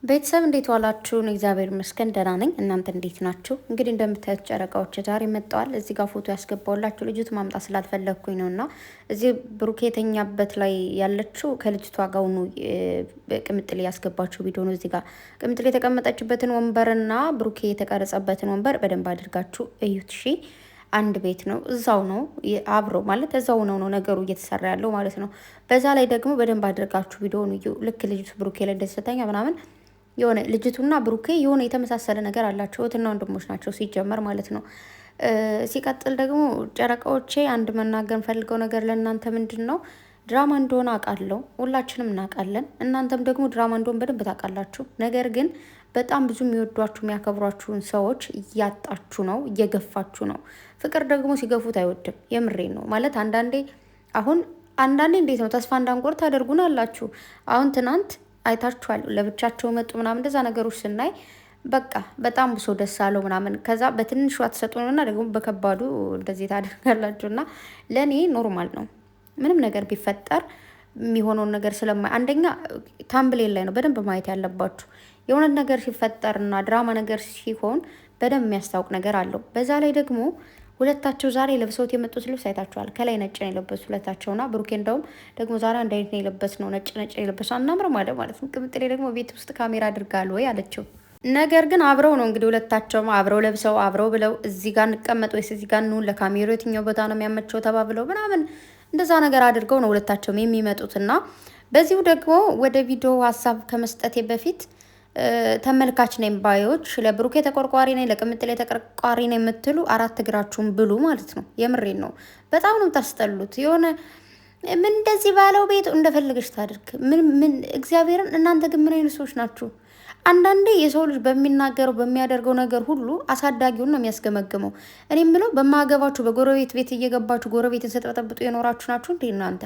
ቤተሰብ እንዴት ዋላችሁ? እግዚአብሔር ይመስገን ደህና ነኝ። እናንተ እንዴት ናችሁ? እንግዲህ እንደምታዩት ጨረቃዎች ዛሬ መጥተዋል። እዚህ ጋር ፎቶ ያስገባውላችሁ ልጅቱ ማምጣት ስላልፈለግኩኝ ነው እና እዚህ ብሩኬ የተኛበት ላይ ያለችው ከልጅቷ ጋር ሆኖ ቅምጥሌ ያስገባችሁ ቪዲዮ ነው። እዚህ ጋር ቅምጥሌ የተቀመጠችበትን ወንበርና ብሩኬ የተቀረጸበትን ወንበር በደንብ አድርጋችሁ እዩት። እሺ አንድ ቤት ነው፣ እዛው ነው አብሮ ማለት እዛው ነው ነገሩ እየተሰራ ያለው ማለት ነው። በዛ ላይ ደግሞ በደንብ አድርጋችሁ ቪዲዮውን እዩ። ልክ ልጅቱ ብሩኬ ላይ ደስተኛ ምናምን የሆነ ልጅቱና ብሩኬ የሆነ የተመሳሰለ ነገር አላቸው። እህትና ወንድሞች ናቸው ሲጀመር ማለት ነው። ሲቀጥል ደግሞ ጨረቃዎቼ አንድ መናገር ፈልገው ነገር ለእናንተ ምንድን ነው፣ ድራማ እንደሆነ አውቃለሁ፣ ሁላችንም እናውቃለን። እናንተም ደግሞ ድራማ እንደሆነ በደንብ ታውቃላችሁ። ነገር ግን በጣም ብዙ የሚወዷችሁ የሚያከብሯችሁን ሰዎች እያጣችሁ ነው፣ እየገፋችሁ ነው። ፍቅር ደግሞ ሲገፉት አይወድም። የምሬን ነው ማለት አንዳንዴ እንዴት ነው ተስፋ እንዳንቆርጥ ታደርጉን አላችሁ። አሁን ትናንት አይታችኋል። ለብቻቸው መጡ ምናምን እንደዛ ነገሮች ስናይ በቃ በጣም ብሶ ደስ አለው ምናምን። ከዛ በትንሹ አትሰጡንና ደግሞ በከባዱ እንደዚህ ታደርጋላችሁ። እና ለእኔ ኖርማል ነው ምንም ነገር ቢፈጠር የሚሆነውን ነገር አንደኛ ታምብሌል ላይ ነው በደንብ ማየት ያለባችሁ። የሆነ ነገር ሲፈጠርና ድራማ ነገር ሲሆን በደንብ የሚያስታውቅ ነገር አለው። በዛ ላይ ደግሞ ሁለታቸው ዛሬ ለብሰውት የመጡት ልብስ አይታችኋል። ከላይ ነጭ ነው የለበሱ ሁለታቸውና ብሩኬ እንደውም ደግሞ ዛሬ አንድ አይነት ነው የለበስ ነው ነጭ ነው የለበሱ አናምር ማለት ነው። ቅምጥሌ ደግሞ ቤት ውስጥ ካሜራ አድርጋል ወይ አለችው። ነገር ግን አብረው ነው እንግዲህ ሁለታቸውም አብረው ለብሰው አብረው ብለው እዚህ ጋር እንቀመጥ ወይስ እዚህ ጋር እንሁን፣ ለካሜራው የትኛው ቦታ ነው የሚያመቸው ተባብለው ምናምን እንደዛ ነገር አድርገው ነው ሁለታቸውም የሚመጡትና በዚሁ ደግሞ ወደ ቪዲዮ ሀሳብ ከመስጠቴ በፊት ተመልካች ነኝ ባዮች ለብሩኬ ተቆርቋሪ ነኝ ለቅምጥሌ ተቆርቋሪ ነኝ የምትሉ አራት እግራችሁን ብሉ ማለት ነው። የምሬን ነው። በጣም ነው ታስጠሉት። የሆነ ምን እንደዚህ ባለው ቤት እንደፈለገች ታድርግ ምን እግዚአብሔርን። እናንተ ግን ምን አይነት ሰዎች ናችሁ? አንዳንዴ የሰው ልጅ በሚናገረው በሚያደርገው ነገር ሁሉ አሳዳጊውን ነው የሚያስገመግመው። እኔ የምለው በማገባችሁ በጎረቤት ቤት እየገባችሁ ጎረቤትን ስትበጠብጡ የኖራችሁ ናችሁ እንዴ እናንተ?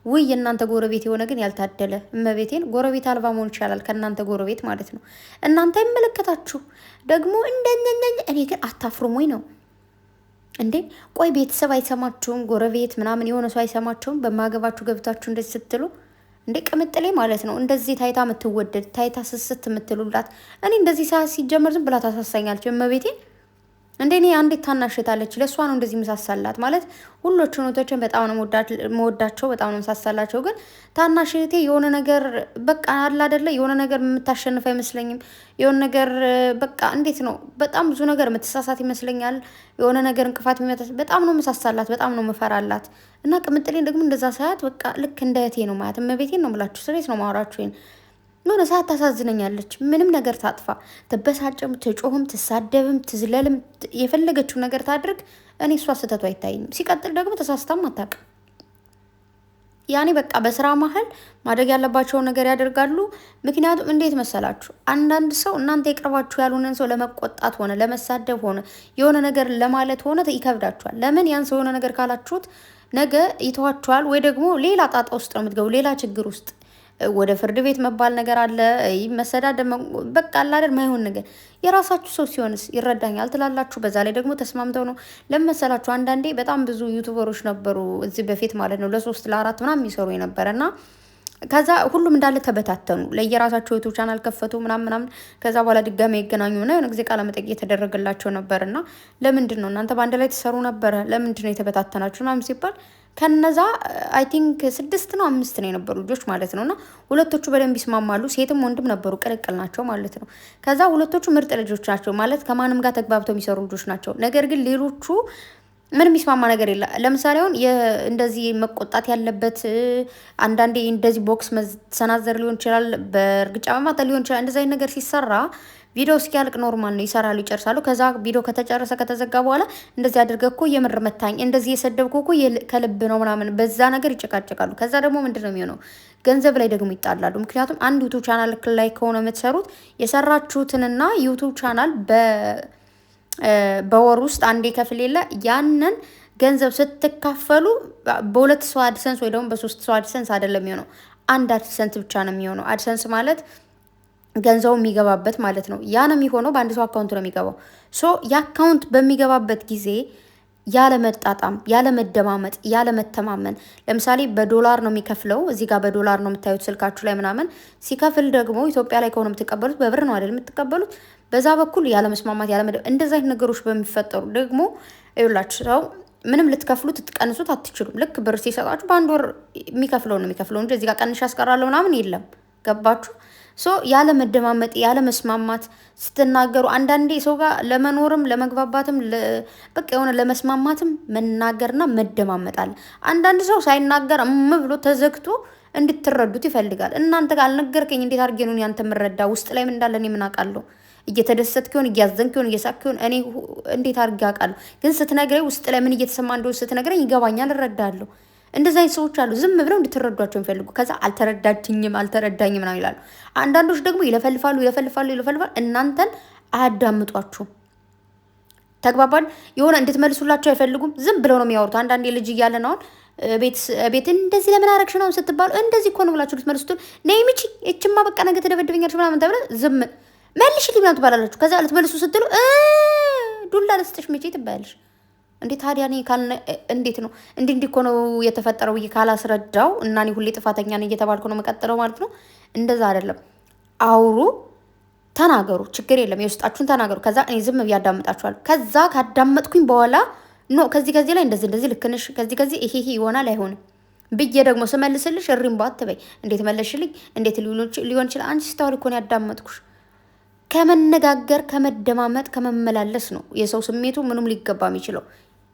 ውይ የእናንተ ጎረቤት የሆነ ግን ያልታደለ እመቤቴን፣ ጎረቤት አልባ መሆን ይቻላል ከእናንተ ጎረቤት ማለት ነው። እናንተ ይመለከታችሁ ደግሞ እንደኛኛኝ። እኔ ግን አታፍሩም ወይ ነው እንዴ? ቆይ ቤተሰብ አይሰማችሁም? ጎረቤት ምናምን የሆነ ሰው አይሰማችሁም? በማገባችሁ ገብታችሁ እንደዚህ ስትሉ እንዴ ቅምጥሌ ማለት ነው እንደዚህ ታይታ የምትወደድ ታይታ ስስት የምትሉላት። እኔ እንደዚህ ሰዓት ሲጀመር ዝም ብላ ታሳሳኛለች እመቤቴን። እንደ እኔ አንዲት ታናሽታለች ለእሷ ነው እንደዚህ መሳሳላት ማለት። ሁሎቹ ኖቶችን በጣም ነው መወዳቸው፣ በጣም ነው መሳሳላቸው። ግን ታናሽቴ የሆነ ነገር በቃ አለ አይደለ የሆነ ነገር የምታሸንፍ አይመስለኝም። የሆነ ነገር በቃ እንዴት ነው በጣም ብዙ ነገር የምትሳሳት ይመስለኛል። የሆነ ነገር እንቅፋት የሚመጣት በጣም ነው መሳሳላት፣ በጣም ነው መፈራላት። እና ቅምጥሌን ደግሞ እንደዛ ሰዓት በቃ ልክ እንደ እህቴ ነው ማለት እመቤቴን ነው የምላችሁ። ስሬት ነው ማውራችሁ። የሆነ ሰዓት ታሳዝነኛለች። ምንም ነገር ታጥፋ፣ ትበሳጭም፣ ትጮህም፣ ትሳደብም፣ ትዝለልም የፈለገችው ነገር ታድርግ፣ እኔ እሷ ስህተቱ አይታይኝም። ሲቀጥል ደግሞ ተሳስታም አታውቅም። ያኔ በቃ በስራ መሀል ማድረግ ያለባቸውን ነገር ያደርጋሉ። ምክንያቱም እንዴት መሰላችሁ፣ አንዳንድ ሰው እናንተ የቅርባችሁ ያልሆነን ሰው ለመቆጣት ሆነ ለመሳደብ ሆነ የሆነ ነገር ለማለት ሆነ ይከብዳችኋል። ለምን ያን ሰው የሆነ ነገር ካላችሁት ነገ ይተዋችኋል፣ ወይ ደግሞ ሌላ ጣጣ ውስጥ ነው የምትገቡ፣ ሌላ ችግር ውስጥ ወደ ፍርድ ቤት መባል ነገር አለ፣ መሰዳደብ፣ በቃ አላደር ማይሆን ነገር። የራሳችሁ ሰው ሲሆንስ ይረዳኛል ትላላችሁ። በዛ ላይ ደግሞ ተስማምተው ነው ለመሰላችሁ። አንዳንዴ በጣም ብዙ ዩቱበሮች ነበሩ እዚህ በፊት ማለት ነው ለ3 ለ4 ምናምን የሚሰሩ የነበረ እና ከዛ ሁሉም እንዳለ ተበታተኑ፣ ለየራሳቸው ዩቱብ ቻናል ከፈቱ ምናምን። ከዛ በኋላ ድጋሚ ይገናኙ እና የሆነ ጊዜ ቃለ መጠይቅ የተደረገላቸው ነበር እና ለምንድን ነው እናንተ በአንድ ላይ ተሰሩ ነበረ ለምንድን ነው የተበታተናችሁ ምናምን ሲባል ከነዛ አይ ቲንክ 6 ነው 5 ነው የነበሩ ልጆች ማለት ነው። እና ሁለቶቹ በደንብ ይስማማሉ፣ ሴትም ወንድም ነበሩ፣ ቅልቅል ናቸው ማለት ነው። ከዛ ሁለቶቹ ምርጥ ልጆች ናቸው ማለት ከማንም ጋር ተግባብተው የሚሰሩ ልጆች ናቸው። ነገር ግን ሌሎቹ ምንም የሚስማማ ነገር የለ። ለምሳሌ አሁን እንደዚህ መቆጣት ያለበት አንዳንዴ እንደዚህ ቦክስ መሰናዘር ሊሆን ይችላል፣ በእርግጫ መማታ ሊሆን ይችላል። እንደዚህ አይነት ነገር ሲሰራ ቪዲዮ እስኪያልቅ ኖርማል ነው፣ ይሰራሉ፣ ይጨርሳሉ። ከዛ ቪዲዮ ከተጨረሰ ከተዘጋ በኋላ እንደዚህ አድርገህ እኮ የምር መታኝ፣ እንደዚህ የሰደብኩ እኮ ከልብ ነው ምናምን፣ በዛ ነገር ይጨቃጨቃሉ። ከዛ ደግሞ ምንድን ነው የሚሆነው? ገንዘብ ላይ ደግሞ ይጣላሉ። ምክንያቱም አንድ ዩቱብ ቻናል ላይ ከሆነ የምትሰሩት የሰራችሁትንና ዩቱብ ቻናል በወር ውስጥ አንዴ ከፍል የለ ያንን ገንዘብ ስትካፈሉ በ2 ሰው አድሰንስ ወይ ደግሞ በ3 ሰው አድሰንስ አይደለም የሚሆነው፣ አንድ አድሰንስ ብቻ ነው የሚሆነው። አድሰንስ ማለት ገንዘቡ የሚገባበት ማለት ነው። ያ ነው የሚሆነው፣ በአንድ ሰው አካውንት ነው የሚገባው። ሶ የአካውንት በሚገባበት ጊዜ ያለ መጣጣም፣ ያለ መደማመጥ፣ ያለ መተማመን። ለምሳሌ በዶላር ነው የሚከፍለው፣ እዚህ ጋር በዶላር ነው የምታዩት ስልካችሁ ላይ ምናምን። ሲከፍል ደግሞ ኢትዮጵያ ላይ ከሆነ የምትቀበሉት በብር ነው አይደል የምትቀበሉት። በዛ በኩል ያለ መስማማት፣ ያለ እንደዛ አይነት ነገሮች በሚፈጠሩ ደግሞ ይኸውላችሁ ሰው ምንም ልትከፍሉት ትቀንሱት አትችሉም። ልክ ብር ሲሰጣችሁ በአንድ ወር የሚከፍለው ነው የሚከፍለው እንጂ እዚህ ጋር ቀንሽ ያስቀራለሁ ምናምን የለም። ገባችሁ? ያለ መደማመጥ ያለ መስማማት ስትናገሩ አንዳንዴ ሰው ጋር ለመኖርም ለመግባባትም በቃ የሆነ ለመስማማትም መናገርና መደማመጥ አለ። አንዳንድ ሰው ሳይናገር ብሎ ተዘግቶ እንድትረዱት ይፈልጋል። እናንተ ጋር አልነገርከኝ እንዴት አድርጌ ነው ያንተ የምረዳ? ውስጥ ላይ ምን እንዳለ እኔ ምን አውቃለሁ? እየተደሰትክ ይሆን እያዘንክ ይሆን እየሳቅክ ይሆን እኔ እንዴት አድርጌ አውቃለሁ? ግን ስትነግረኝ ውስጥ ላይ ምን እየተሰማ እንደሆነ ስትነግረኝ ይገባኛል፣ እረዳለሁ። እንደዛ አይነት ሰዎች አሉ፣ ዝም ብለው እንድትረዷቸው የሚፈልጉ። ከዛ አልተረዳኝም ነው ይላሉ። አንዳንዶች ደግሞ ይለፈልፋሉ። እናንተን አያዳምጧችሁም። ተግባባን? የሆነ እንድትመልሱላቸው አይፈልጉም። ዝም ብለው ነው የሚያወሩት። አንዳንዴ ልጅ እያለን አሁን ቤት እንደዚህ ለምን አረግሽ ነው ስትባሉ እንደዚህ እኮ ነው ብላችሁ ልትመልሱት ነይ ሚቺ እችማ በቃ ነገ ትደበድበኛለች ምናምን ተብለ ዝም መልሽልኝ ምናምን ትባላላችሁ። ከዛ ልትመልሱ ስትሉ ዱላ ልስጥሽ ሚቺ ትባያለሽ። እንዴ ታዲያ እኔ እንዴት ነው እንዲህ እኮ ነው የተፈጠረው ብዬ ካላስረዳው እና እኔ ሁሌ ጥፋተኛ ነኝ እየተባልኩ ነው መቀጠለው ማለት ነው። እንደዛ አይደለም። አውሩ፣ ተናገሩ፣ ችግር የለም። የውስጣችሁን ተናገሩ። ከዛ እኔ ዝም ብዬ አዳምጣችኋለሁ። ከዛ ካዳመጥኩኝ በኋላ ኖ ከዚህ ላይ እንደዚህ ልክ ነሽ፣ ከዚህ ይሄ ይሆናል አይሆንም ብዬ ደግሞ ስመልስልሽ እሪምባ አትበይ። እንዴት መለሽልኝ? እንዴት ሊሆን ይችላል? አንቺ ስታወሪ እኮ ነው ያዳመጥኩሽ። ከመነጋገር ከመደማመጥ ከመመላለስ ነው የሰው ስሜቱ ምንም ሊገባ የሚችለው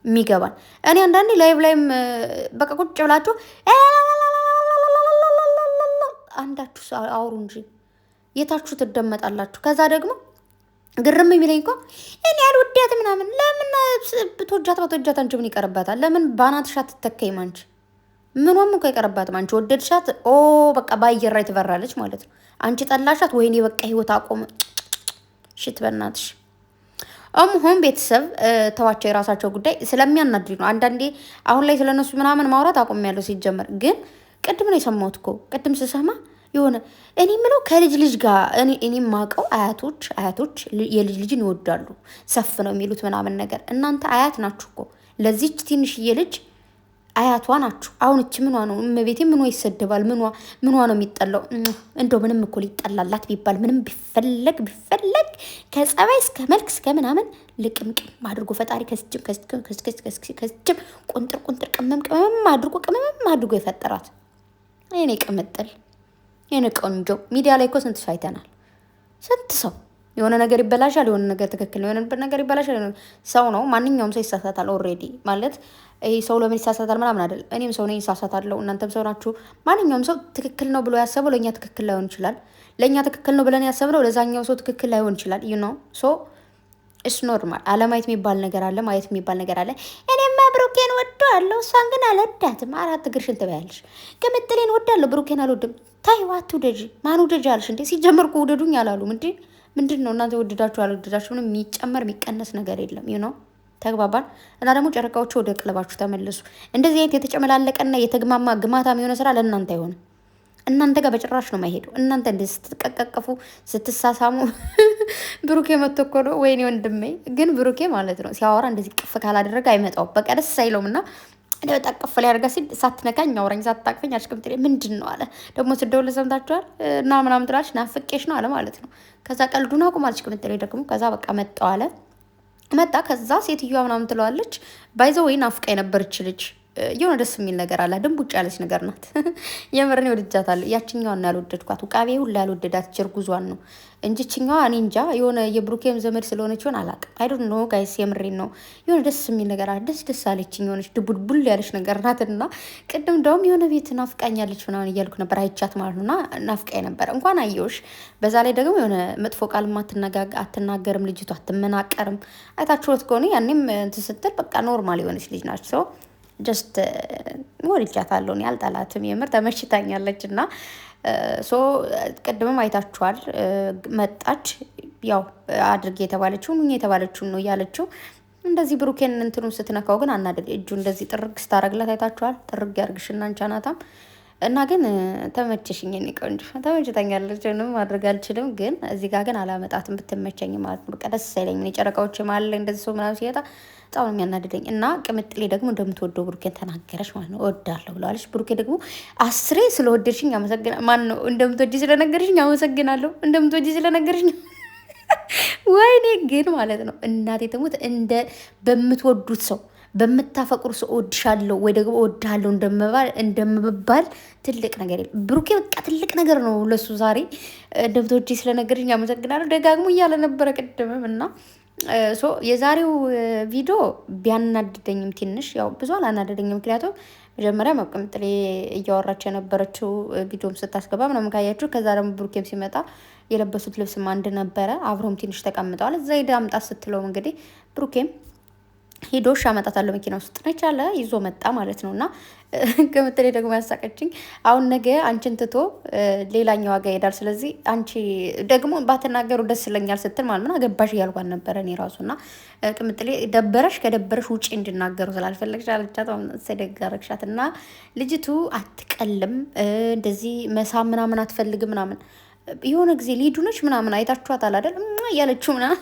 የሚገባን። እኔ አንዳንዴ ላይም በቃ ቁጭ ብላችሁ አንዳችሁ አውሩ እንጂ የታችሁ ትደመጣላችሁ። ከዛ ደግሞ ግርም የሚለኝ እኮ እኔ ያልወዳት ምናምን ለምን በተወጃት አንቺ ምን ይቀርባታል? ለምን ባናትሽ አትተከይም? አንቺ ምንም እኮ አይቀርባትም። አንቺ ወደድሻት በቃ በአየር ላይ ትበራለች ማለት ነው። አንቺ ጠላሻት ወይኔ በቃ ህይወት አቆመ ሽት በእናትሽ። ሆን ቤተሰብ ተዋቸው፣ የራሳቸው ጉዳይ ስለሚያናድድ ነው። አንዳንዴ አሁን ላይ ስለነሱ ምናምን ማውራት አቆሚያለሁ። ሲጀመር ግን ቅድም ነው የሰማሁት እኮ ቅድም ስሰማ የሆነ እኔ ምለው ከልጅ ልጅ ጋር እኔ ማውቀው አያቶች የልጅ ልጅን ይወዳሉ፣ ሰፍ ነው የሚሉት ምናምን ነገር። እናንተ አያት ናችሁ እኮ ለዚች ትንሽዬ ልጅ አያቷ ናችሁ። አሁን እች ምኗ ነው እመቤቴ? ምኗ ይሰደባል? ምኗ ነው የሚጠላው? እንደው ምንም እኮ ሊጠላላት ቢባል ምንም ቢፈለግ ከጸባይ እስከ መልክ እስከ ምናምን ልቅምቅም አድርጎ ፈጣሪ ከስጅም ቁንጥር ቅመም አድርጎ የፈጠራት የኔ ቅምጥል የኔ ቆንጆ። ሚዲያ ላይ እኮ ስንት ሰው አይተናል። ስንት ሰው የሆነ ነገር ይበላሻል፣ የሆነ ነገር ትክክል ነው፣ የሆነ ነገር ይበላሻል። ሰው ነው፣ ማንኛውም ሰው ይሳሳታል። ኦልሬዲ ማለት ይሄ ሰው ለምን ይሳሳታል ምናምን አይደል። እኔም ሰው ነኝ ይሳሳታለሁ፣ እናንተም ሰው ናችሁ። ማንኛውም ሰው ትክክል ነው ብሎ ያሰበው ለእኛ ትክክል ላይሆን ይችላል። ለእኛ ትክክል ነው ብለን ያሰብነው ለዛኛው ሰው ትክክል ላይሆን ይችላል። ሶ እስ ኖርማል። አለማየት የሚባል ነገር አለ፣ ማየት የሚባል ነገር አለ። እኔማ ብሩኬን ወደዋለሁ፣ እሷን ግን አልወዳትም። አራት እግርሽን ትበያለሽ። ቅምጥሌን ወዳለሁ፣ ብሩኬን አልወድም። ታይዋ አትውደጂ። ማን ውደጂ አልሽ እንዴ? ሲጀመር እኮ ውደዱኝ አላሉም እንዴ? ምንድን ነው እናንተ ወደዳችሁ አልወደዳችሁ ምንም የሚጨመር የሚቀነስ ነገር የለም። ተግባባን። እና ደግሞ ጨረቃዎቹ ወደ ቀለባችሁ ተመለሱ። እንደዚህ አይነት የተጨመላለቀና የተግማማ ግማታም የሆነ ስራ ለእናንተ አይሆንም። እናንተ ጋር በጭራሽ ነው የማይሄደው። እናንተ እንደዚህ ስትቀቀፉ ስትሳሳሙ ብሩኬ መጥቶ እኮ ነው። ወይኔ ወንድሜ ግን ብሩኬ ማለት ነው ሲያወራ እንደዚህ ቅፍ ካላደረገ አይመጣውም። በቃ ደስ አይለውም። እና በጣም ቅፍ ላይ አድርጋ ሲል ሳትነካኝ አውራኝ ሳትታቅፈኝ አሽቅምት ምንድን ነው አለ። ደግሞ ስደውል ሰምታችኋል እና ምናምን ትላለች ናፍቄሽ ነው አለ ማለት ነው። ከዛ ቀልዱን አቁማለች ቅምጥሌ ደግሞ። ከዛ በቃ መጣው አለ መጣ። ከዛ ሴትዮዋ ምናምን ትለዋለች ባይዘው ወይ ናፍቃ የነበረች ልጅ የሆነ ደስ የሚል ነገር አለ። ድንቡጭ ያለች ነገር ናት። የምርን ወድጃታለሁ። ያችኛዋን ነው ያልወደድኳት። ውቃቤ ሁላ ያልወደዳት ጀርጉዟን ነው እንጂ ችኛዋ እኔ እንጃ የሆነ የብሩኬም ዘመድ ስለሆነች ይሆን አላውቅም። አይ ዶንት ኖ ጋይስ፣ የምሬን ነው። የሆነ ደስ የሚል ነገር አለ። ደስ አለችኝ። የሆነች ድቡልቡል ያለች ነገር ናትና ቅድም እንደውም የሆነ ቤት ናፍቃኛለች ምናምን እያልኩ ነበር፣ አይቻት ማለት ነውና ናፍቃኝ ነበር። እንኳን አየሁሽ። በዛ ላይ ደግሞ የሆነ መጥፎ ቃል አትናገርም ልጅቷ፣ አትመናቀርም። አይታችሁት ከሆነ ያኔም እንትን ስትል በቃ ኖርማል የሆነች ልጅ ናት። ሰው ጀስት ወድጃታለሁ። እኔ አልጠላትም። የምር ተመችታኛለች። እና ቅድምም አይታችኋል። መጣች ያው አድርጌ የተባለችውን ነው እያለችው እንደዚህ ብሩኬን እንትኑ ስትነካው ግን አናደድ እጁ እንደዚህ ጥርግ ስታረግላት አይታችኋል። ጥርግ ያርግሽና አንቻናታም እና ግን ተመቸሽኝ፣ እኔ ቆንጆ ተመችታኛለች። ምንም ማድረግ አልችልም። ግን እዚህ ጋር ግን አላመጣትም ብትመቸኝ ማለት ነው። በቃ ደስ አይለኝ። እኔ ጨረቃዎች መሀል ላይ እንደዚህ ሰው ምናምን ሲወጣ በጣም ነው የሚያናድደኝ። እና ቅምጥሌ ደግሞ እንደምትወደው ብሩኬን ተናገረች ማለት ነው። እወዳለሁ ብለዋለች። ብሩኬ ደግሞ 10 ስለወደድሽኝ አመሰግናለሁ። ማን ነው እንደምትወጂ ስለነገርሽኝ አመሰግናለሁ። እንደምትወጂ ስለነገርሽኝ ወይኔ ግን ማለት ነው እናቴ ትሙት እንደ በምትወዱት ሰው በምታፈቅሩ ሰው እወድሻለሁ ወይ ደግሞ እወድሃለሁ እንደምባል ትልቅ ነገር የለም። ብሩኬ በቃ ትልቅ ነገር ነው ለሱ። ዛሬ እንደምትወጂ ስለነገርሽኝ አመሰግናለሁ ደጋግሞ እያለ ነበረ ቅድምም እና የዛሬው ቪዲዮ ቢያናድደኝም ትንሽ ያው ብዙ አላናደደኝም። ምክንያቱም መጀመሪያ ቅምጥሌ እያወራች የነበረችው ቪዲዮም ስታስገባ ምናምን ካያችሁ፣ ከዛ ደግሞ ብሩኬም ሲመጣ የለበሱት ልብስም አንድ ነበረ። አብረውም ትንሽ ተቀምጠዋል። እዛ ሄዳ አምጣት ስትለውም እንግዲህ ብሩኬም ሄዶ አመጣታለሁ መኪና ውስጥ ነች አለ ይዞ መጣ ማለት ነው። እና ቅምጥሌ ደግሞ ያሳቀችኝ አሁን ነገ አንቺን ትቶ ሌላኛው ዋጋ ይሄዳል። ስለዚህ አንቺ ደግሞ ባትናገሩ ደስ ይለኛል ስትል ማለት ምን አገባሽ እያልኳን ነበረ እኔ ራሱ። እና ቅምጥሌ ደበረሽ ከደበረሽ ውጪ እንድናገሩ ስላልፈለግሽ አለቻት። ሰደጋረግሻት እና ልጅቱ አትቀልም እንደዚህ መሳም ምናምን አትፈልግም ምናምን። የሆነ ጊዜ ሊዱ ነች ምናምን አይታችኋታል አይደል እያለችው ምናምን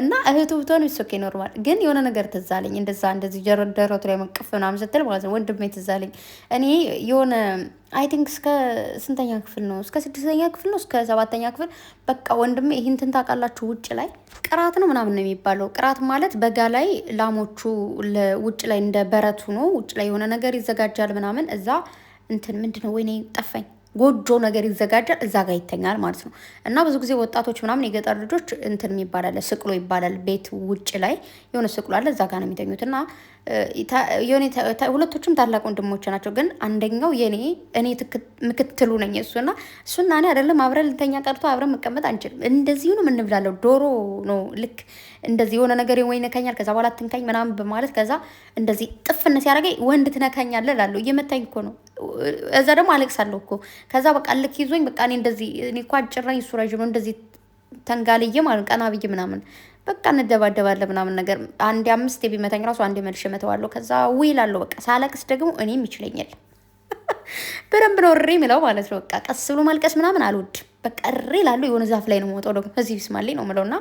እና እህቱ ብትሆን ኦኬ ኖርማል። ግን የሆነ ነገር ትዝ አለኝ እንደዚህ ደረቱ ላይ መቀፍ ምናምን ስትል ማለት ነው። ወንድሜ ትዝ አለኝ። እኔ የሆነ አይ ቲንክ እስከ ስንተኛ ክፍል ነው? እስከ 6ኛ ክፍል ነው እስከ 7ኛ ክፍል በቃ ወንድሜ ይህንትን ታውቃላችሁ? ውጭ ላይ ቅራት ነው ምናምን ነው የሚባለው። ቅራት ማለት በጋ ላይ ላሞቹ ውጭ ላይ እንደ በረቱ ነው። ውጭ ላይ የሆነ ነገር ይዘጋጃል ምናምን እዛ እንትን ምንድነው ወይኔ ጠፋኝ ጎጆ ነገር ይዘጋጃል፣ እዛ ጋር ይተኛል ማለት ነው። እና ብዙ ጊዜ ወጣቶች ምናምን የገጠር ልጆች እንትን ይባላል ስቅሎ ይባላል። ቤት ውጭ ላይ የሆነ ስቅሎ አለ፣ እዛ ጋር ነው የሚተኙት። እና ሁለቶችም ታላቅ ወንድሞች ናቸው። ግን አንደኛው እኔ ምክትሉ ነኝ። እሱና እኔ አይደለም አብረን ልተኛ ቀርቶ አብረን መቀመጥ አንችልም። እንደዚሁ ነው የምንብላለው። ዶሮ ነው ልክ እንደዚህ የሆነ ነገር ወይ ነካኛል፣ ከዛ በኋላ ትንካኝ ምናምን በማለት ከዛ እንደዚህ ጥፍን ሲያደርገኝ ወንድ ትነካኛለህ እላለሁ። እየመታኝ እኮ ነው። እዛ ደግሞ አለቅሳለሁ እኮ። ከዛ በቃ ልክ ይዞኝ በቃ እኔ እኮ አጭር ነኝ እሱ ረዥም ነው። እንደዚህ ተንጋልዬ ማለት ቀና ብዬ ምናምን በቃ እንደባደባለን ምናምን ነገር። አንዴ 5 ቢመታኝ ራሱ አንዴ መልሼ እመተዋለሁ። ከዛ ውይላለሁ በቃ። ሳለቅስ ደግሞ እኔም ይችለኛል በደንብ ነው እሪ የሚለው ማለት ነው። በቃ ቀስ ብሎ ማልቀስ ምናምን አልወድም። በቃ እሪ እላለሁ። የሆነ ዛፍ ላይ ነው የምወጣው ደግሞ እዚህ ቢስማልኝ ነው የምለው። እና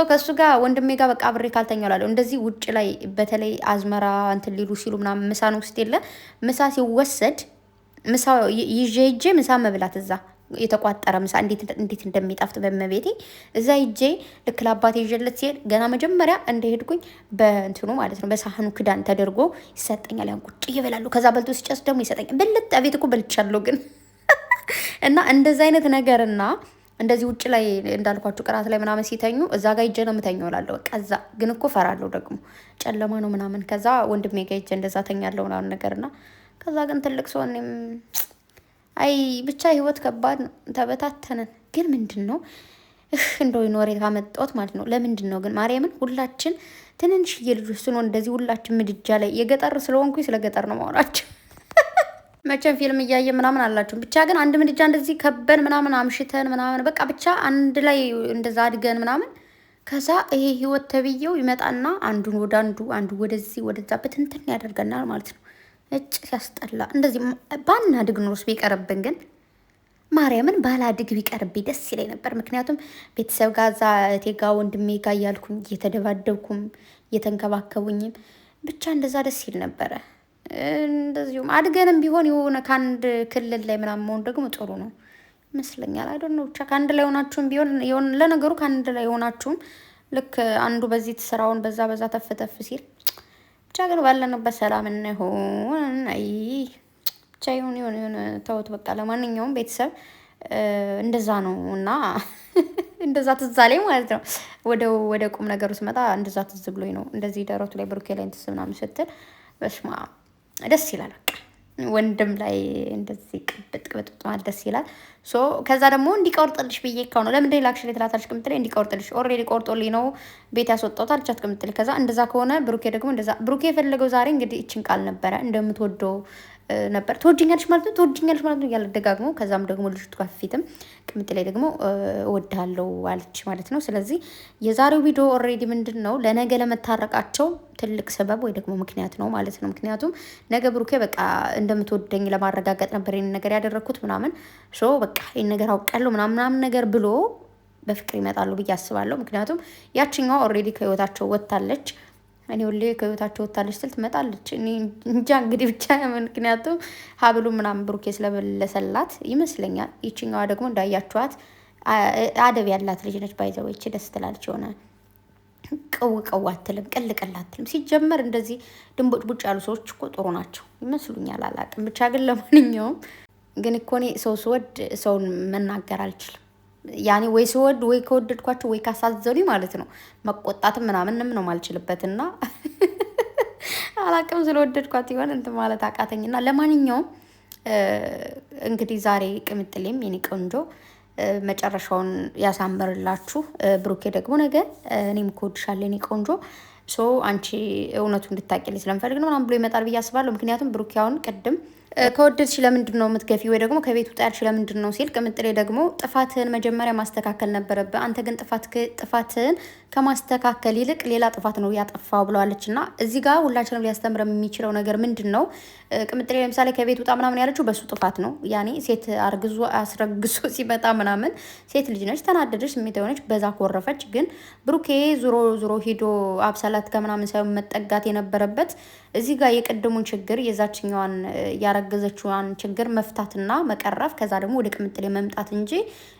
ከእሱ ጋር ወንድሜ ጋር በቃ አብሬ ካልተኛው እላለሁ። እንደዚህ ውጭ ላይ በተለይ አዝመራ እንትን ሊሉ ሲሉ ምናምን ምሳ ነው ውስጥ የለ ምሳ ሲወሰድ ምሳ ይዤ ሂጄ ምሳ መብላት እዛ የተቋጠረ ምሳ እንዴት እንደሚጣፍጥ በመቤቴ እዛ ሂጄ ልክ ለአባቴ ይዤለት ሲሄድ ገና መጀመሪያ እንደሄድኩኝ በእንትኑ ማለት ነው በሳህኑ ክዳን ተደርጎ ይሰጠኛል። ያን ቁጭ እየበላሉ። ከዛ በልቶ ሲጨስ ደግሞ ይሰጠኛል። ብልጥ ቤት እኮ በልቻለሁ ግን እና እንደዚህ አይነት ነገርና እንደዚህ ውጭ ላይ እንዳልኳችሁ ቅራት ላይ ምናምን ሲተኙ እዛ ጋር ሂጄ ነው የምተኛው እላለሁ። በቃ እዛ ግን እኮ ፈራለሁ ደግሞ ጨለማ ነው ምናምን። ከዛ ወንድሜ ጋር ሂጄ እንደዛ ተኛለሁ ምናምን ነገርና ከዛ ግን ትልቅ ሰው እኔም አይ ብቻ ህይወት ከባድ ነው። ተበታተነን። ግን ምንድን ነው እንደው ኖሬ ካመጣሁት ማለት ነው። ለምንድን ነው ግን ማርያምን ሁላችን ትንንሽዬ ልጆች ስንሆን እንደዚህ ሁላችን ምድጃ ላይ የገጠር ስለሆንኩኝ ስለ ገጠር ነው ማውራቸው። መቼም ፊልም እያየ ምናምን አላችሁ። ብቻ ግን አንድ ምድጃ እንደዚህ ከበን ምናምን አምሽተን ምናምን በቃ ብቻ አንድ ላይ እንደዛ አድገን ምናምን ከዛ ይሄ ህይወት ተብዬው ይመጣና አንዱን ወደ አንዱ ወደዚህ ወደዛ በትንትን ያደርገናል ማለት ነው። እጭ ሲያስጠላ። እንደዚህ ባናድግ ኖሮስ ቢቀርብን ግን ማርያምን ባላድግ ቢቀርብኝ ደስ ይለኝ ነበር። ምክንያቱም ቤተሰብ ጋር እዛ እቴ ጋ ወንድሜ ጋ እያልኩኝ እየተደባደብኩም እየተንከባከቡኝም ብቻ እንደዛ ደስ ይል ነበረ። እንደዚሁም አድገንም ቢሆን የሆነ ከአንድ ክልል ላይ ምናምን መሆን ደግሞ ጥሩ ነው ይመስለኛል። አይደል ነው ብቻ ከአንድ ላይ ሆናችሁም ቢሆን ለነገሩ ከአንድ ላይ ሆናችሁም ልክ አንዱ በዚህ ስራውን በዛ ተፍተፍ ሲል ብቻ ግን ባለንበት ሰላም እንሆን። አይ ብቻ የሆነ ተውት በቃ። ለማንኛውም ቤተሰብ እንደዛ ነው እና እንደዛ ትዝ አለኝ ማለት ነው። ወደ ቁም ነገሩ ስመጣ እንደዛ ትዝ ብሎኝ ነው። እንደዚህ ደረቱ ላይ ብሩኬ ላይ እንትስ ምናምን ስትል በስማ ደስ ይላል። በቃ ወንድም ላይ እንደዚህ ቅብጥ ማለት ደስ ይላል። ከዛ ደግሞ እንዲቆርጥልሽ ብዬ እኮ ነው። ለምንድን ላክሽ ላይ ትላታለች ቅምጥሌ። እንዲቆርጥልሽ ኦልሬዲ ቆርጦልኝ ነው ቤት ያስወጣሁት አልቻት ቅምጥሌ። ከዛ እንደዛ ከሆነ ብሩኬ ደግሞ እንደዛ ብሩኬ የፈለገው ዛሬ እንግዲህ እችን ቃል ነበረ እንደምትወደው ነበር። ትወጂኛለሽ ማለት ነው ትወጂኛለሽ ማለት ነው እያለ ደጋግሞ ከዛም ደግሞ ልጅቱ ጋር ፊትም ቅምጥ ላይ ደግሞ እወድሃለሁ አለች ማለት ነው። ስለዚህ የዛሬው ቪዲዮ ኦልሬዲ ምንድን ነው ለነገ ለመታረቃቸው ትልቅ ሰበብ ወይ ደግሞ ምክንያት ነው ማለት ነው። ምክንያቱም ነገ ብሩኬ በቃ እንደምትወደኝ ለማረጋገጥ ነበር ይህን ነገር ያደረግኩት ምናምን በቃ ይህን ነገር አውቃለሁ ምናምን ነገር ብሎ በፍቅር ይመጣሉ ብዬ አስባለሁ። ምክንያቱም ያችኛዋ ኦልሬዲ ከህይወታቸው ወጥታለች። እኔ ሁሌ ከህይወታቸው ወጥታለች ስል ትመጣለች። እኔ እንጃ እንግዲህ ብቻ ምክንያቱም ሀብሉ ምናምን ብሩኬ ስለመለሰላት ይመስለኛል። ይችኛዋ ደግሞ እንዳያችኋት አደብ ያላት ልጅ ነች። ባይዘወች ደስ ትላለች። የሆነ ቅው አትልም፣ ቅል አትልም። ሲጀመር እንደዚህ ድንቦጭ ቡጭ ያሉ ሰዎች እኮ ጥሩ ናቸው ይመስሉኛል። አላውቅም ብቻ ግን ለማንኛውም ግን እኮ እኔ ሰው ስወድ ሰውን መናገር አልችልም። ያኔ ወይ ስወድ ወይ ከወደድኳቸው ወይ ካሳዘኑኝ ማለት ነው መቆጣትም ምናምንም ነው ማልችልበት እና አላቅም ስለወደድኳት ይሆን እንትን ማለት አቃተኝና ለማንኛውም እንግዲህ ዛሬ ቅምጥሌም የኔ ቆንጆ መጨረሻውን ያሳምርላችሁ። ብሩኬ ደግሞ ነገ እኔም እኮድሻለሁ የኔ ቆንጆ አንቺ እውነቱ እንድታቂልኝ ስለምፈልግ ነው ምናምን ብሎ ይመጣል ብዬ አስባለሁ። ምክንያቱም ብሩኬ አሁን ቅድም ከወደድሽ ለምንድን ነው የምትገፊ ወይ ደግሞ ከቤት ውጣ ያልሽ ለምንድን ነው ሲል ቅምጥሌ ደግሞ ጥፋትህን መጀመሪያ ማስተካከል ነበረብህ፣ አንተ ግን ጥፋትህን ከማስተካከል ይልቅ ሌላ ጥፋት ነው ያጠፋው ብለዋለች። እና እዚህ ጋር ሁላችንም ሊያስተምረ የሚችለው ነገር ምንድን ነው? ቅምጥሌ ለምሳሌ ከቤት ውጣ ምናምን ያለችው በሱ ጥፋት ነው። ያኔ ሴት አስረግዞ ሲመጣ ምናምን ሴት ልጅ ነች፣ ተናደደች፣ ስሜት የሆነች በዛ ኮረፈች። ግን ብሩኬ ዞሮ ሂዶ አብሳላት ከምናምን ሳይሆን መጠጋት የነበረበት እዚህ ጋር የቀደሙን ችግር የዛችኛዋን ያረገዘችዋን ችግር መፍታትና መቀረፍ ከዛ ደግሞ ወደ ቅምጥሌ መምጣት እንጂ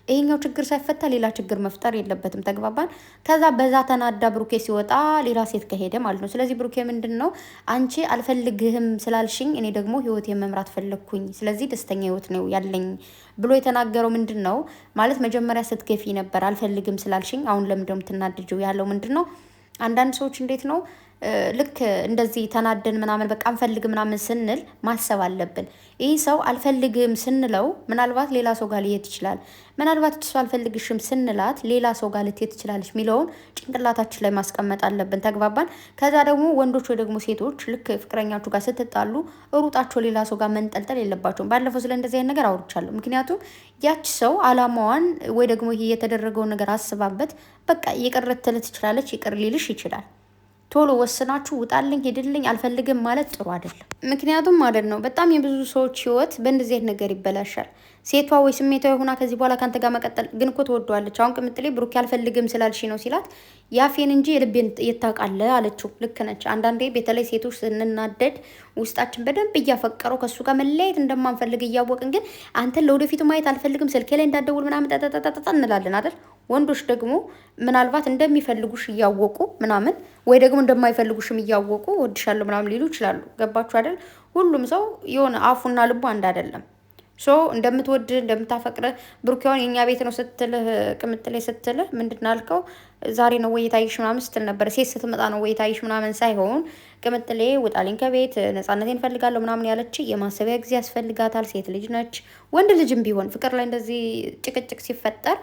ይሄኛው ችግር ሳይፈታ ሌላ ችግር መፍጠር የለበትም። ተግባባን? ከዛ በዛ ተናዳ ብሩኬ ሲወጣ ሌላ ሴት ከሄደ ማለት ነው። ስለዚህ ብሩኬ ምንድን ነው አንቺ አልፈልግህም ስላልሽኝ እኔ ደግሞ ህይወቴን መምራት ፈለግኩኝ፣ ስለዚህ ደስተኛ ህይወት ነው ያለኝ ብሎ የተናገረው ምንድን ነው ማለት መጀመሪያ ስትገፊ ነበር አልፈልግም ስላልሽኝ፣ አሁን ለምንድነው የምትናድጂው ያለው ምንድን ነው። አንዳንድ ሰዎች እንዴት ነው ልክ እንደዚህ ተናደን ምናምን በቃ አንፈልግ ምናምን ስንል ማሰብ አለብን። ይህ ሰው አልፈልግም ስንለው ምናልባት ሌላ ሰው ጋር ሊሄድ ይችላል፣ ምናልባት እሱ አልፈልግሽም ስንላት ሌላ ሰው ጋር ልትሄድ ትችላለች የሚለውን ጭንቅላታችን ላይ ማስቀመጥ አለብን። ተግባባን? ከዛ ደግሞ ወንዶች ወይ ደግሞ ሴቶች ልክ ፍቅረኛችሁ ጋር ስትጣሉ ሩጣቸው ሌላ ሰው ጋር መንጠልጠል የለባቸውም። ባለፈው ስለ እንደዚህ አይነት ነገር አውርቻለሁ። ምክንያቱም ያች ሰው አላማዋን ወይ ደግሞ ይሄ የተደረገውን ነገር አስባበት በቃ ይቅር ልትል ትችላለች፣ ይቅር ሊልሽ ይችላል። ቶሎ ወስናችሁ ውጣልኝ ሄድልኝ አልፈልግም ማለት ጥሩ አይደለም። ምክንያቱም ማለት ነው በጣም የብዙ ሰዎች ህይወት በእንደዚህ አይነት ነገር ይበላሻል። ሴቷ ወይ ስሜታዊ ሆና ከዚህ በኋላ ካንተ ጋር መቀጠል ግን እኮ ትወደዋለች። አሁን ቅምጥሌ ብሩኬ አልፈልግም ስላልሽ ነው ሲላት ያፌን እንጂ የልቤን የታውቃለ አለችው። ልክ ነች። አንዳንዴ በተለይ ሴቶች ስንናደድ ውስጣችን በደንብ እያፈቀረው ከሱ ጋር መለያየት እንደማንፈልግ እያወቅን ግን አንተን ለወደፊቱ ማየት አልፈልግም ስልኬ ላይ እንዳደውል ምናምን ጠጠጠጠጠ እንላለን አይደል? ወንዶች ደግሞ ምናልባት እንደሚፈልጉሽ እያወቁ ምናምን ወይ ደግሞ እንደማይፈልጉሽም እያወቁ ወድሻለሁ ምናምን ሊሉ ይችላሉ። ገባችሁ አይደል? ሁሉም ሰው የሆነ አፉና ልቡ አንድ አይደለም። እንደምትወድ እንደምታፈቅረ ብሩኬውን የኛ ቤት ነው ስትልህ ቅምጥሌ ስትልህ ምንድን አልከው? ዛሬ ነው ወይ የታይሽ ምናምን ስትል ነበር። ሴት ስትመጣ ነው ወይ የታይሽ ምናምን ሳይሆን ቅምጥሌ ውጣልኝ ከቤት ነፃነቴን እፈልጋለሁ ምናምን ያለች የማሰቢያ ጊዜ ያስፈልጋታል። ሴት ልጅ ነች። ወንድ ልጅም ቢሆን ፍቅር ላይ እንደዚህ ጭቅጭቅ ሲፈጠር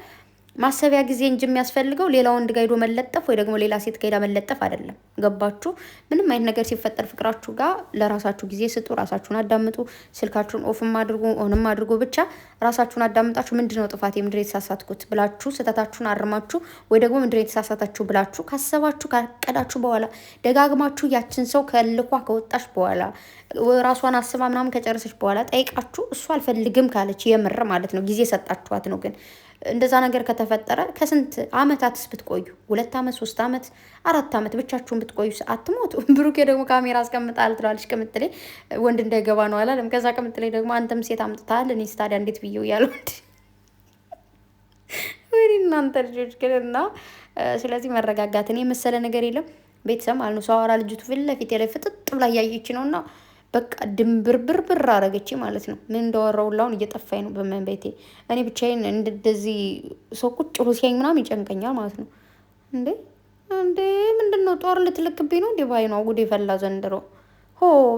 ማሰቢያ ጊዜ እንጂ የሚያስፈልገው ሌላ ወንድ ጋር ሄዶ መለጠፍ ወይ ደግሞ ሌላ ሴት ጋር ሄዳ መለጠፍ አይደለም። ገባችሁ? ምንም አይነት ነገር ሲፈጠር ፍቅራችሁ ጋር ለራሳችሁ ጊዜ ስጡ፣ ራሳችሁን አዳምጡ። ስልካችሁን ኦፍም አድርጉ ኦንም አድርጉ፣ ብቻ ራሳችሁን አዳምጣችሁ ምንድነው ጥፋቴ፣ ምንድነው የተሳሳትኩት ብላችሁ ስህተታችሁን አርማችሁ ወይ ደግሞ ምንድነው የተሳሳታችሁ ብላችሁ ካሰባችሁ ካቀዳችሁ በኋላ ደጋግማችሁ ያችን ሰው ከልኳ ከወጣች በኋላ ራሷን አስባ ምናምን ከጨረሰች በኋላ ጠይቃችሁ እሱ አልፈልግም ካለች የምር ማለት ነው ጊዜ ሰጣችኋት ነው። ግን እንደዛ ነገር ከተፈጠረ ከስንት አመታትስ ብትቆዩ 2 አመት 3 አመት 4 አመት ብቻችሁን ብትቆዩ አትሞቱ። ብሩኬ ደግሞ ካሜራ አስቀምጣል ትላለች ቅምጥሌ፣ ወንድ እንዳይገባ ነው አላለም። ከዛ ቅምጥሌ ደግሞ አንተም ሴት አምጥታል እኔ ታዲያ እንዴት ብየው ያለው ወይ እናንተ ልጆች ግን እና ስለዚህ መረጋጋትን የመሰለ ነገር የለም። ቤተሰብ አልነው ሰው አወራ ልጅቱ ፊት ለፊት ላይ ፍጥጥ ብላ እያየች ነውና በቃ ድንብርብርብር አረገች ማለት ነው። ምን እንዳወራው ላውን እየጠፋኝ ነው በመንቤቴ። እኔ ብቻዬን እንደዚህ ሰው ቁጭ ብሎ ሲያኝ ምናምን ይጨንቀኛል ማለት ነው። እንዴ ምንድነው ጦር ልትልክብኝ ነው እንዴ? ባይ ነው ጉዴ ፈላ ዘንድሮ።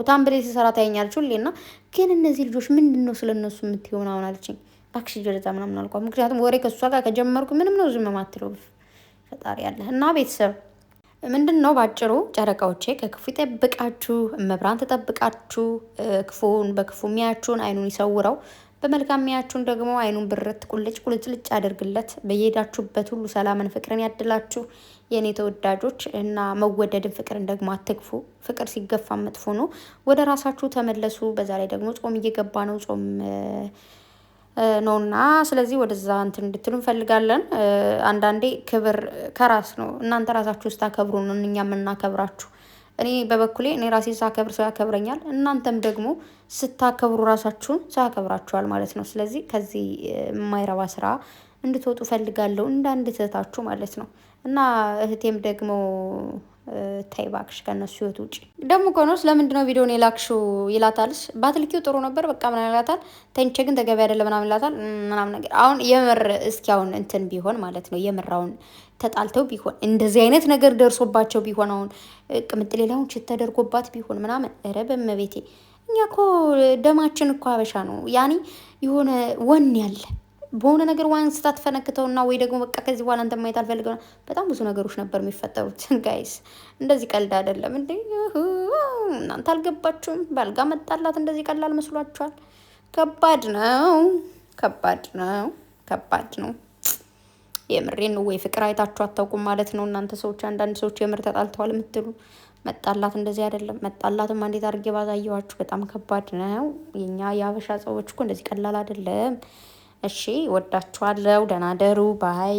ታምብሌ ሲሰራ ታየኛለች ሁሌና። ግን እነዚህ ልጆች ምንድነው ስለነሱ የምትይው ምናምን አለችኝ። እባክሽ ጀለዛ ምናምን አልኳት። ምክንያቱም ወሬ ከሷ ጋር ከጀመርኩ ምንም ነው ዝም ማትለው ፈጣሪ ያለ እና ቤተሰብ ምንድን ነው ባጭሩ ጨረቃዎቼ ከክፉ ይጠብቃችሁ፣ መብራን ተጠብቃችሁ። ክፉን በክፉ የሚያችሁን አይኑን ይሰውረው፣ በመልካም የሚያችሁን ደግሞ አይኑን ብርት ቁልጭ ቁልጭልጭ ያደርግለት። በየሄዳችሁበት ሁሉ ሰላምን ፍቅርን ያድላችሁ የእኔ ተወዳጆች እና መወደድን ፍቅርን ደግሞ አትግፉ። ፍቅር ሲገፋ መጥፎ ነው። ወደ ራሳችሁ ተመለሱ። በዛ ላይ ደግሞ ጾም እየገባ ነው። ጾም ነውና ስለዚህ ወደዛ እንትን እንድትሉ እንፈልጋለን። አንዳንዴ ክብር ከራስ ነው። እናንተ ራሳችሁ ስታከብሩ ነው እኛ የምናከብራችሁ። እኔ በበኩሌ እኔ ራሴ ሳከብር ሰው ያከብረኛል። እናንተም ደግሞ ስታከብሩ ራሳችሁን ሰው ያከብራችኋል ማለት ነው። ስለዚህ ከዚህ የማይረባ ስራ እንድትወጡ ፈልጋለሁ፣ እንዳንድ እህታችሁ ማለት ነው። እና እህቴም ደግሞ ታይ እባክሽ ከነሱ ህይወት ውጪ ደግሞ ከሆነ ስለምንድን ነው ቪዲዮን የላክሽው ይላታልስ። ባትልኪው ጥሩ ነበር በቃ ምናምን ይላታል። ተንቼ ግን ተገቢ አይደለም ምናምን ይላታል ምናምን ነገር። አሁን የምር እስኪ አሁን እንትን ቢሆን ማለት ነው የምር አሁን ተጣልተው ቢሆን እንደዚህ አይነት ነገር ደርሶባቸው ቢሆን አሁን ቅምጥ ሌላውን ችት ተደርጎባት ቢሆን ምናምን ኧረ በመቤቴ እኛ እኮ ደማችን እኮ ሀበሻ ነው። ያኔ የሆነ ወን ያለ በሆነ ነገር ዋን ስታት ፈነክተውና ወይ ደግሞ በቃ ከዚህ በኋላ አንተ ማየት አልፈልገው። በጣም ብዙ ነገሮች ነበር የሚፈጠሩት ጋይስ። እንደዚህ ቀልድ አይደለም እንዴ! እናንተ አልገባችሁም? ባልጋ መጣላት እንደዚህ ቀላል መስሏችኋል? ከባድ ነው፣ ከባድ ነው፣ ከባድ ነው። የምሬን ነው። ወይ ፍቅር አይታችሁ አታውቁም ማለት ነው እናንተ ሰዎች። አንዳንድ ሰዎች የምር ተጣልተዋል የምትሉ መጣላት እንደዚህ አይደለም። መጣላትም እንዴት አድርጌ ባሳየኋችሁ በጣም ከባድ ነው። የኛ የሀበሻ ሰዎች እኮ እንደዚህ ቀላል አይደለም። እሺ ወዳችኋለሁ። ደህና ደሩ ባይ